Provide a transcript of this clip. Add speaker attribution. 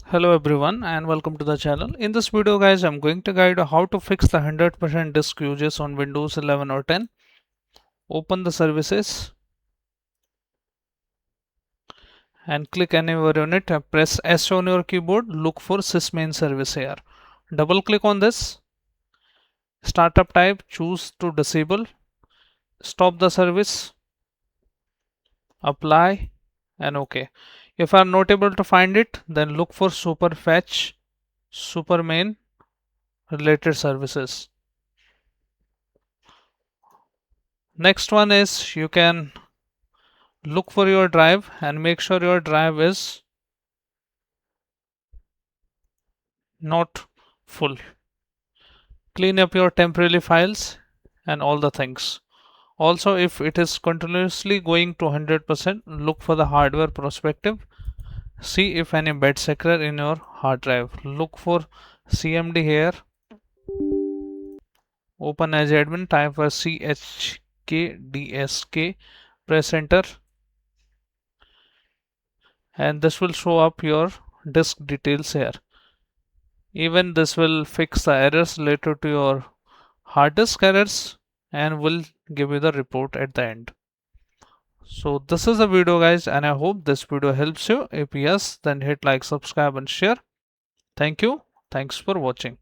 Speaker 1: Hello everyone and welcome to the channel. In this video guys, I'm going to guide you how to fix the 100% disk usage on Windows 11 or 10. Open the services and click anywhere on it. Press S on your keyboard. Look for sysmain service here. Double click on this. Startup type, choose to disable. Stop the service. Apply and OK. If you are not able to find it, then look for superfetch, supermain related services. Next one is you can look for your drive and make sure your drive is not full. Clean up your temporary files and all the things. Also, if it is continuously going to 100%, look for the hardware perspective. See if any bad sector in your hard drive. Look for CMD here. Open as admin, type for chkdsk, press enter, and this will show up your disk details here. Even this will fix the errors related to your hard disk errors and will give you the report at the end. So this is the video guys, and I hope this video helps you. If yes, then hit like, subscribe and share. Thank you. Thanks for watching.